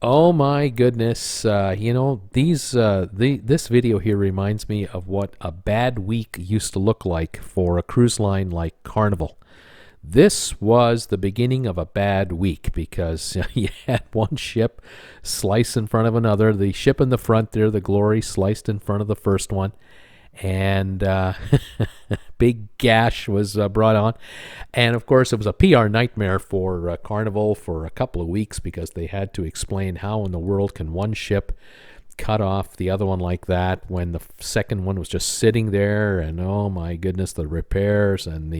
Oh my goodness! This video here reminds me of what a bad week used to look like for a cruise line like Carnival. This was the beginning of a bad week because you had one ship slice in front of another. The ship in the front there, the Glory, sliced in front of the first one, and big gash was brought on. And of course, it was a PR nightmare for Carnival for a couple of weeks because they had to explain how in the world can one ship cut off the other one like that when the second one was just sitting there. And oh my goodness, the repairs and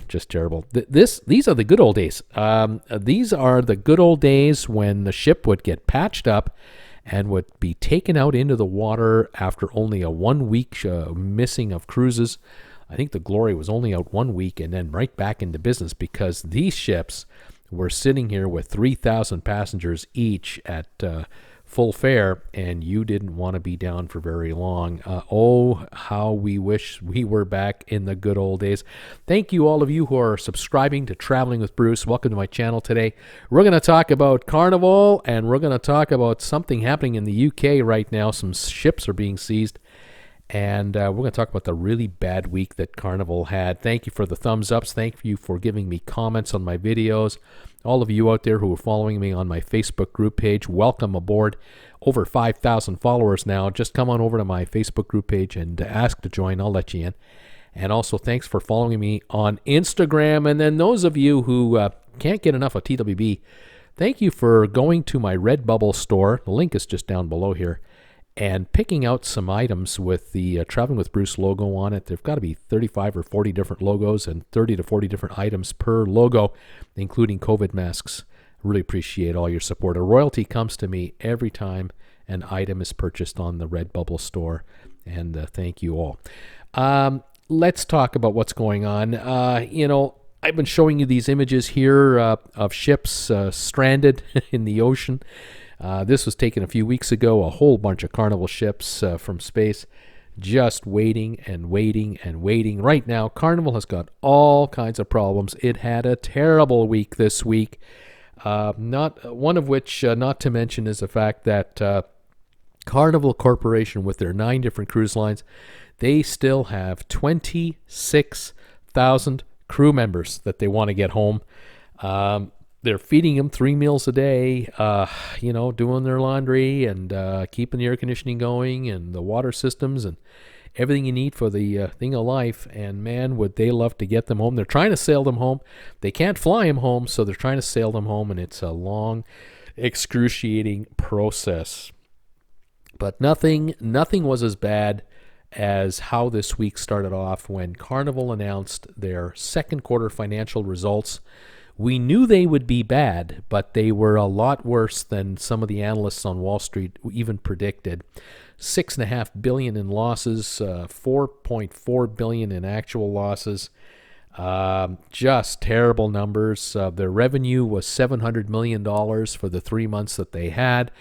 just terrible. These are the good old days. These are the good old days when the ship would get patched up and would be taken out into the water after only a 1 week missing of cruises. I think the Glory was only out 1 week and then right back into business because these ships were sitting here with 3,000 passengers each at full fare, and you didn't want to be down for very long. Oh, how we wish we were back in the good old days. Thank you, all of you who are subscribing to Traveling with Bruce. Welcome to my channel today. We're going to talk about Carnival, and we're going to talk about something happening in the UK right now. Some ships are being seized. And we're going to talk about the really bad week that Carnival had. Thank you for the thumbs ups. Thank you for giving me comments on my videos. All of you out there who are following me on my Facebook group page, welcome aboard. Over 5,000 followers now. Just come on over to my Facebook group page and ask to join. I'll let you in. And also, thanks for following me on Instagram. And then those of you who can't get enough of TWB, thank you for going to my Redbubble store. The link is just down below here. And picking out some items with the Traveling with Bruce logo on it. There've got to be 35 or 40 different logos and 30 to 40 different items per logo, including COVID masks. Really appreciate all your support. A royalty comes to me every time an item is purchased on the Redbubble store, and thank you all. Let's talk about what's going on. I've been showing you these images here of ships stranded in the ocean. This was taken a few weeks ago. A whole bunch of Carnival ships from space just waiting and waiting and waiting. Right now, Carnival has got all kinds of problems. It had a terrible week this week. Not one of which, not to mention, is the fact that Carnival Corporation, with their 9 different cruise lines, they still have 26,000 crew members that they want to get home. They're feeding them 3 meals a day, doing their laundry and keeping the air conditioning going and the water systems and everything you need for the thing of life. And man, would they love to get them home. They're trying to sail them home. They can't fly them home, so they're trying to sail them home, and it's a long, excruciating process. But nothing was as bad as how this week started off when Carnival announced their second quarter financial results. We knew they would be bad, but they were a lot worse than some of the analysts on Wall Street even predicted. $6.5 billion in losses, $4.4 billion in actual losses. Just terrible numbers. Their revenue was $700 million for the 3 months that they had.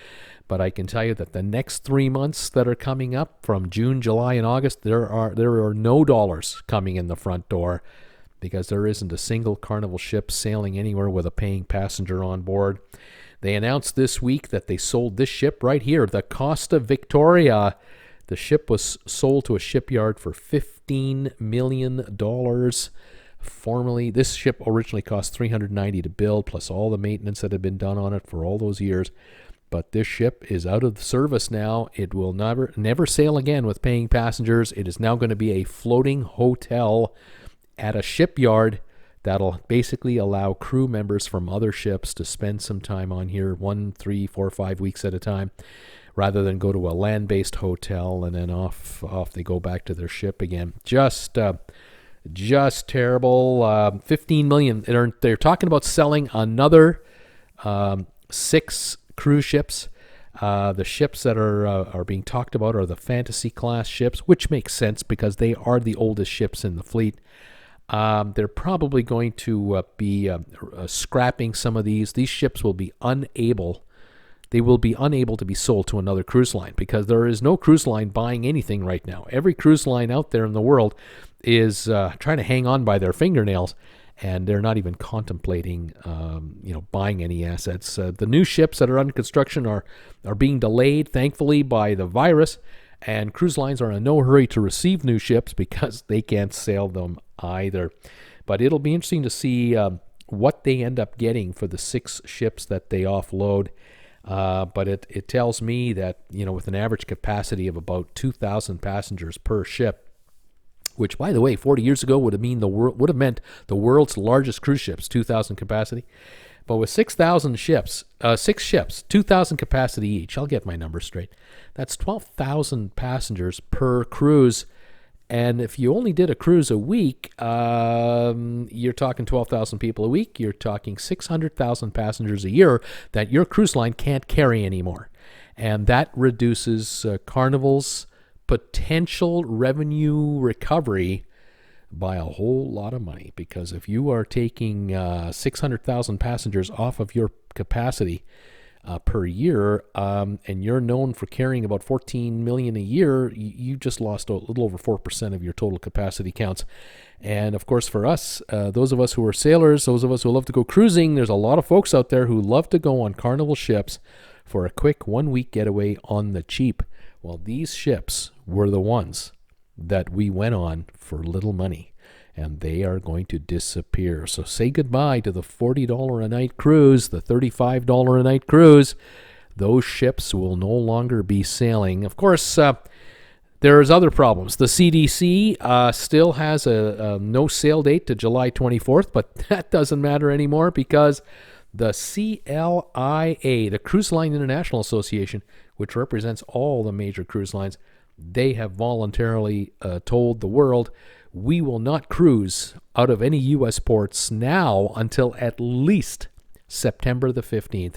But I can tell you that the next 3 months that are coming up from June, July, and August, there are no dollars coming in the front door, because there isn't a single Carnival ship sailing anywhere with a paying passenger on board. They announced this week that they sold this ship right here, the Costa Victoria. The ship was sold to a shipyard for $15 million. Formerly, this ship originally cost $390 to build, plus all the maintenance that had been done on it for all those years. But this ship is out of service now. It will never sail again with paying passengers. It is now going to be a floating hotel at a shipyard that'll basically allow crew members from other ships to spend some time on here 1, 3, 4, 5 weeks at a time, rather than go to a land-based hotel and then off they go back to their ship again. Just terrible. 15 million. They're talking about selling another 6 cruise ships. The ships that are being talked about are the Fantasy class ships, which makes sense because they are the oldest ships in the fleet. They're probably going to be scrapping some of these. These ships will be unable to be sold to another cruise line because there is no cruise line buying anything right now. Every cruise line out there in the world is trying to hang on by their fingernails, and they're not even contemplating, buying any assets. The new ships that are under construction are being delayed, thankfully, by the virus, and cruise lines are in no hurry to receive new ships because they can't sail them either. But it'll be interesting to see what they end up getting for the 6 ships that they offload. But it tells me that, with an average capacity of about 2,000 passengers per ship, which, by the way, 40 years ago would have meant the world's largest cruise ships, 2,000 capacity. But with 6 ships, 2,000 capacity each, I'll get my numbers straight. That's 12,000 passengers per cruise. And if you only did a cruise a week, you're talking 12,000 people a week. You're talking 600,000 passengers a year that your cruise line can't carry anymore. And that reduces Carnival's potential revenue recovery by a whole lot of money. Because if you are taking 600,000 passengers off of your capacity per year, and you're known for carrying about 14 million a year, you just lost a little over 4% of your total capacity counts. And of course, for us, those of us who are sailors, those of us who love to go cruising, there's a lot of folks out there who love to go on Carnival ships for a quick 1-week getaway on the cheap. Well, these ships were the ones that we went on for little money, and they are going to disappear. So say goodbye to the $40 a night cruise, the $35 a night cruise. Those ships will no longer be sailing. Of course, there's other problems. The CDC still has a no sail date to July 24th, but that doesn't matter anymore because the CLIA, the Cruise Line International Association, which represents all the major cruise lines, they have voluntarily told the world, we will not cruise out of any U.S. ports now until at least September the 15th.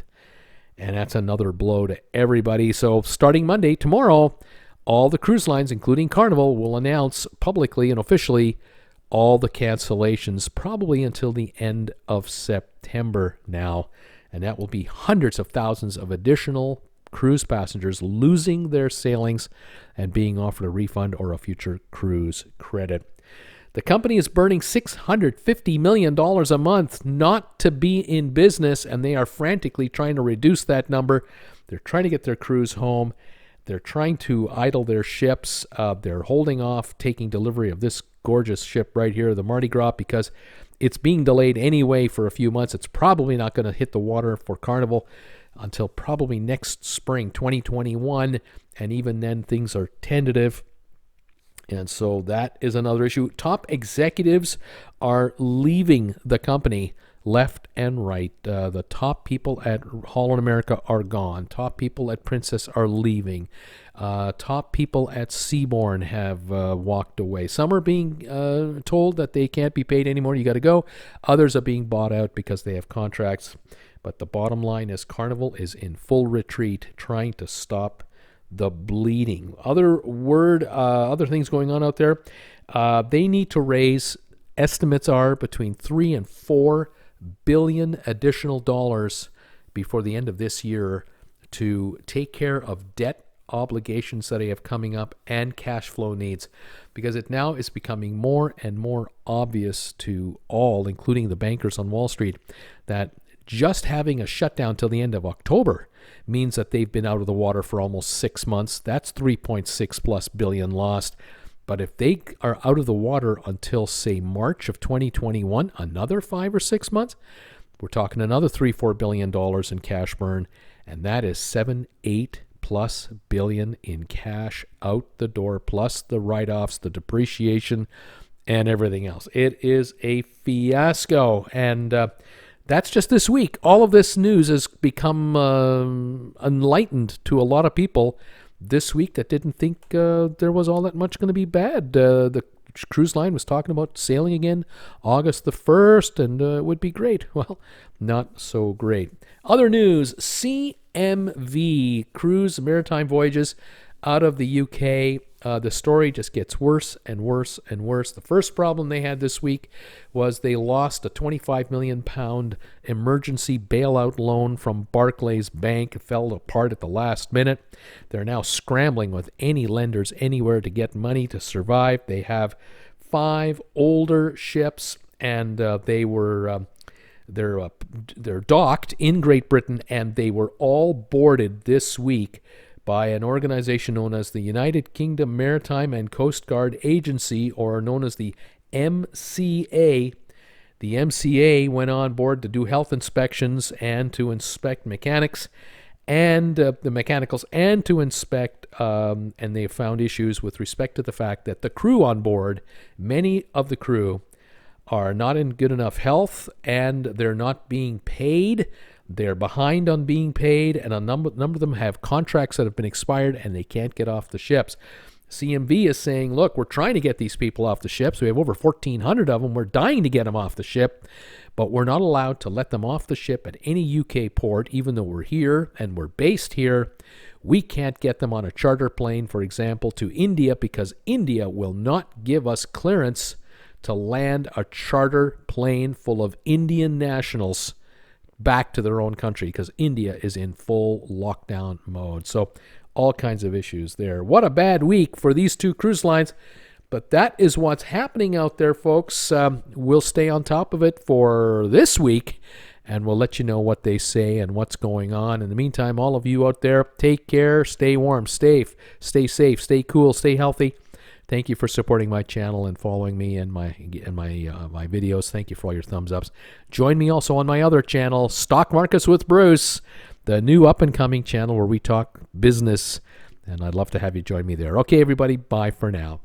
And that's another blow to everybody. So starting Monday, tomorrow, all the cruise lines, including Carnival, will announce publicly and officially all the cancellations, probably until the end of September now. And that will be hundreds of thousands of additional cruise passengers losing their sailings and being offered a refund or a future cruise credit. The company is burning $650 million a month not to be in business, and they are frantically trying to reduce that number. They're trying to get their crews home. They're trying to idle their ships. They're holding off taking delivery of this gorgeous ship right here, the Mardi Gras, because it's being delayed anyway for a few months. It's probably not going to hit the water for Carnival until probably next spring, 2021, and even then things are tentative. And so that is another issue. Top executives are leaving the company left and right. The top people at Holland America are gone. Top people at Princess are leaving. Top people at Seabourn have walked away. Some are being told that they can't be paid anymore. You got to go. Others are being bought out because they have contracts. But the bottom line is Carnival is in full retreat, trying to stop the bleeding. Other things going on out there. They need to raise, estimates are between $3 and $4 billion additional dollars before the end of this year to take care of debt obligations that they have coming up and cash flow needs, because it now is becoming more and more obvious to all, including the bankers on Wall Street, that just having a shutdown till the end of October means that they've been out of the water for almost 6 months. That's 3.6 plus billion lost. But if they are out of the water until, say, March of 2021, another 5 or 6 months, we're talking another $3-4 billion in cash burn, and that is 7-8 plus billion in cash out the door, plus the write-offs, the depreciation, and everything else. It is a fiasco, and that's just this week. All of this news has become enlightened to a lot of people this week that didn't think there was all that much going to be bad. The cruise line was talking about sailing again August the 1st, and it would be great. Well, not so great. Other news, CMV, Cruise Maritime Voyages out of the UK. The story just gets worse and worse and worse. The first problem they had this week was they lost a £25 million emergency bailout loan from Barclays Bank. It fell apart at the last minute. They're now scrambling with any lenders anywhere to get money to survive. They have 5 older ships and they're docked in Great Britain, and they were all boarded this week by an organization known as the United Kingdom Maritime and Coast Guard Agency, or known as the MCA. The MCA went on board to do health inspections and to inspect mechanics and the mechanicals, and to inspect, and they found issues with respect to the fact that the crew on board, many of the crew, are not in good enough health, and they're not being paid. They're behind on being paid, and a number of them have contracts that have been expired, and they can't get off the ships. CMV is saying, look, we're trying to get these people off the ships. We have over 1,400 of them. We're dying to get them off the ship, but we're not allowed to let them off the ship at any UK port, even though we're here and we're based here. We can't get them on a charter plane, for example, to India, because India will not give us clearance to land a charter plane full of Indian nationals back to their own country, because India is in full lockdown mode. So all kinds of issues there. What a bad week for these two cruise lines. But that is what's happening out there, folks. We'll stay on top of it for this week, and we'll let you know what they say and what's going on. In the meantime, all of you out there, take care, stay warm, stay safe, stay cool, stay healthy. Thank you for supporting my channel and following me and my videos. Thank you for all your thumbs ups. Join me also on my other channel, Stock Markets with Bruce, the new up-and-coming channel where we talk business, and I'd love to have you join me there. Okay, everybody, bye for now.